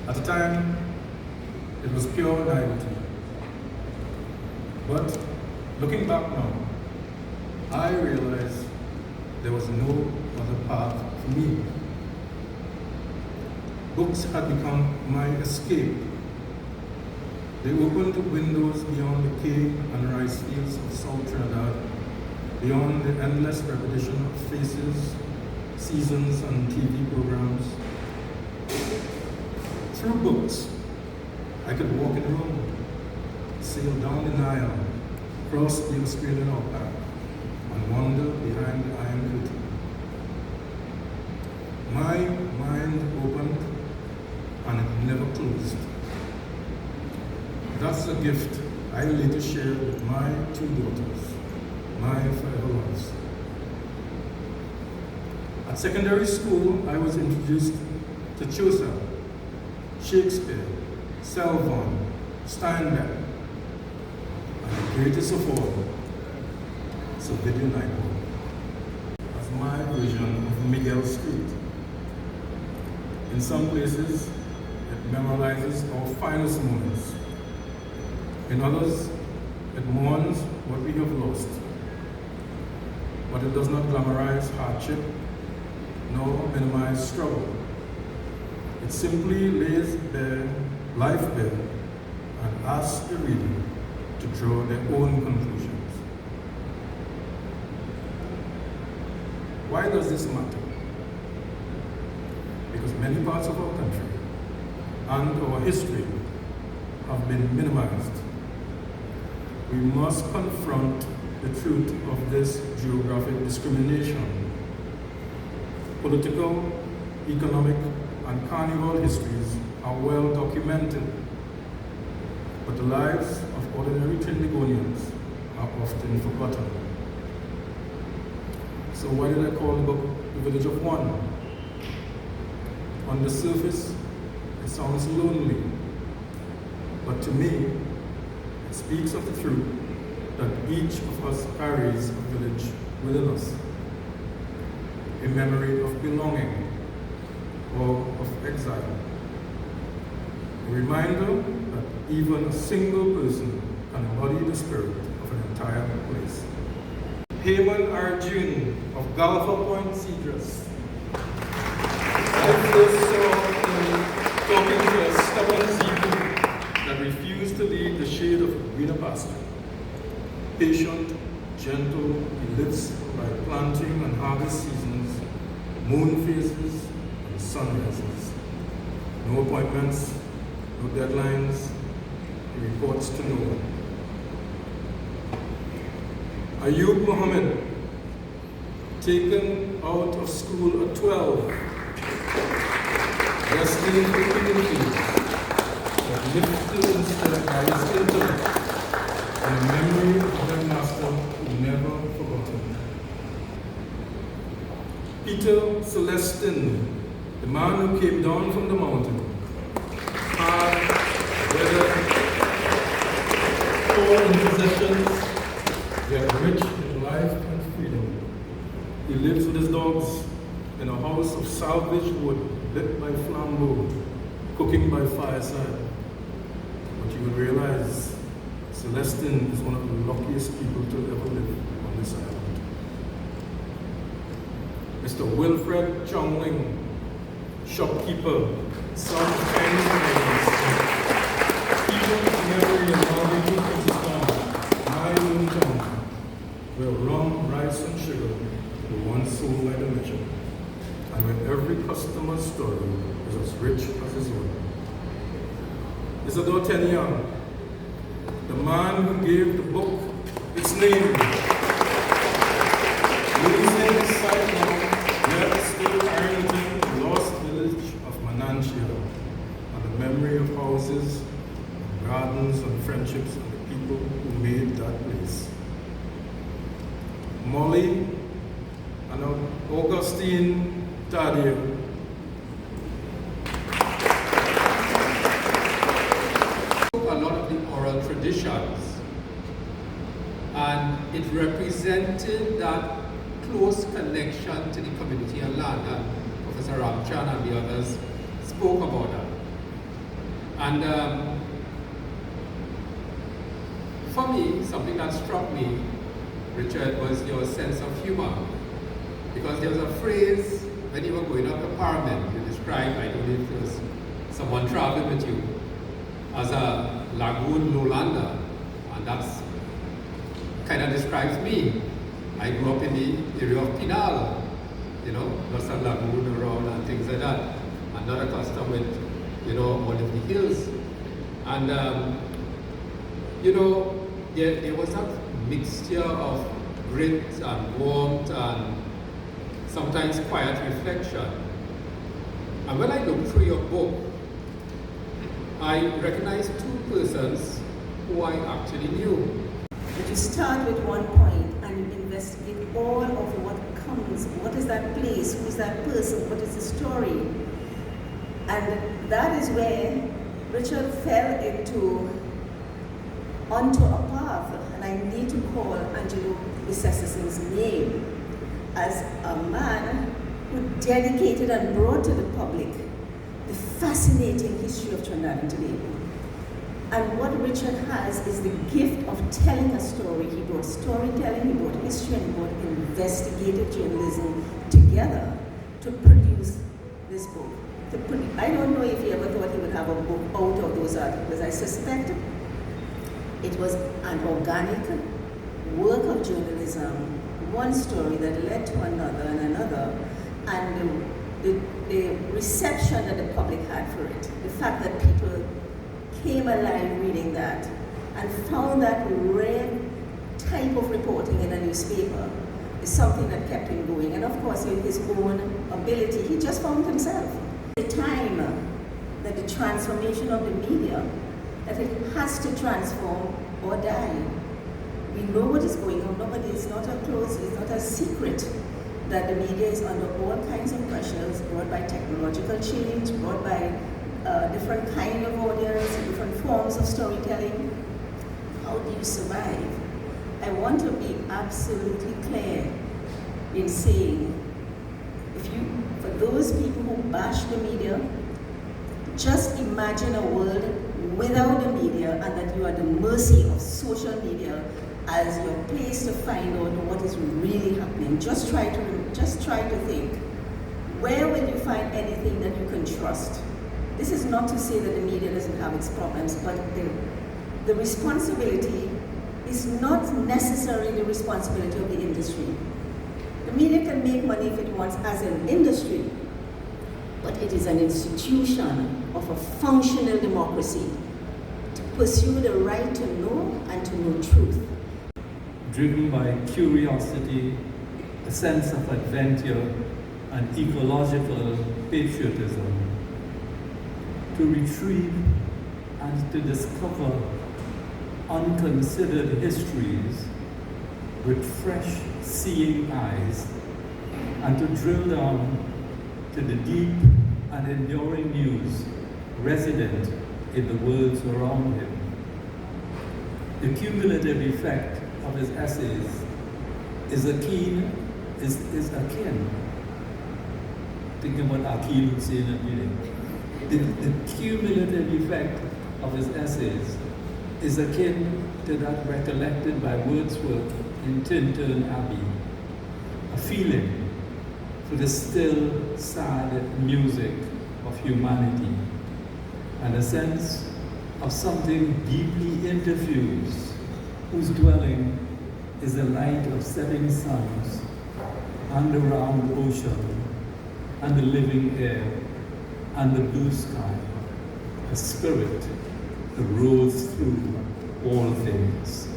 At the time, it was pure naivety. But looking back now, I realized there was no other path for me. Books had become my escape. They opened windows beyond the cane and rice fields of South Trinidad, beyond the endless repetition of faces, seasons, and TV programs. Through books, I could walk in Rome, sail down the Nile, cross the Australian outback, and wander behind the Iron Curtain. My mind opened and it never closed. That's a gift I later shared with my two daughters, my forever loves. At secondary school, I was introduced to Chaucer, Shakespeare, Selvon, Steinbeck, and the greatest of all, Sylvia Naipaul, as my version of Miguel Street. In some places, it memorizes our finest moments. In others, it mourns what we have lost. But it does not glamorize hardship, nor minimize struggle. It simply lays bare, life bare, and asks the reader to draw their own conclusions. Why does this matter? Because many parts of our country and our history have been minimized. We must confront the truth of this geographic discrimination. Political, economic, and carnival histories are well documented, but the lives of ordinary Trinbagonians are often forgotten. So why did I call the book The Village of One? On the surface, it sounds lonely, but to me, it speaks of the truth that each of us carries a village within us, a memory of belonging or of exile, a reminder that even a single person can embody the spirit of an entire place. Heyman Arjun of Galfa Point, Cedros. I first saw him talking to a stubborn Zebra that refused to leave the shade of a greener pasture. Patient, gentle, he lives by planting and harvest seasons, moon phases, and sunrises. No appointments, no deadlines, he reports to no one. Ayub Muhammad, taken out of school at 12, destined for communities, but lifted instead by his intellect, and a memory of their master who never forgotten. Peter Celestin, the man who came down from the mountain, hard, weather, poor in possessions, yet rich in life and freedom. He lives with his dogs in a house of salvaged wood, lit by flambeau, cooking by fireside. But you will realize Celestin is one of the luckiest people to ever live on this island. Mr. Wilfred Chongling, shopkeeper, son of Chinese immigrants, people memory and knowledge of Pakistan, my hometown, where rum, rice, and sugar were once sold by the measure, and where every customer's story is as rich as his own. Isidore Tenian, the man who gave the book its name, losing sight now, yet still Ironton, the lost village of Manantia, and the memory of houses, and gardens, and friendships, and the people who made that place. Molly and Augustine Tadia, traditions, and it represented that close connection to the community and land, and Professor Ramchand and the others spoke about that. And for me, something that struck me, Richard, was your sense of humor. Because there was a phrase when you were going up to Parliament, you described, I don't know if it was someone traveling with you, as a lagoon lowlander. And that's kind of describes me. I grew up in the area of Pinal, you know, lots of lagoon around and things like that. I'm not accustomed with, you know, all of the hills. And, you know, there was that mixture of grit and warmth and sometimes quiet reflection. And when I looked through your book, I recognized two persons who I actually knew. But you start with one point and investigate all of what comes. What is that place? Who is that person? What is the story? And that is where Richard fell onto a path, and I need to call Angelo Bissess's name as a man who dedicated and brought to the public the fascinating history of Trinidad and Tobago. And what Richard has is the gift of telling a story. He brought storytelling, he brought history, and he brought investigative journalism together to produce this book. I don't know if he ever thought he would have a book out of those articles. I suspect it was an organic work of journalism, one story that led to another and another, and the reception that the public had for it, the fact that people came alive reading that and found that rare type of reporting in a newspaper is something that kept him going. And of course, in his own ability, he just found himself. The time that the transformation of the media, that it has to transform or die. We know what is going on. Nobody is not a close, it's not a secret that the media is under all kinds of pressures brought by technological change, brought by different kind of audience, different forms of storytelling. How do you survive? I want to be absolutely clear in saying, for those people who bash the media, just imagine a world without the media and that you are at the mercy of social media as your place to find out what is really happening. Just try to think, where will you find anything that you can trust? This is not to say that the media doesn't have its problems, but the responsibility is not necessarily the responsibility of the industry. The media can make money if it wants as an industry, but it is an institution of a functional democracy to pursue the right to know and to know truth. Driven by curiosity, a sense of adventure, and ecological patriotism, to retrieve and to discover unconsidered histories with fresh seeing eyes, and to drill down to the deep and enduring news resident in the worlds around him. The cumulative effect of his essays is akin. Thinking about Akin Hussein and meaning. The cumulative effect of his essays is akin to that recollected by Wordsworth in Tintern Abbey, a feeling for the still, sad music of humanity, and a sense of something deeply interfused, whose dwelling is the light of setting suns, and the round ocean, and the living air, and the blue sky, a spirit that rose through all things.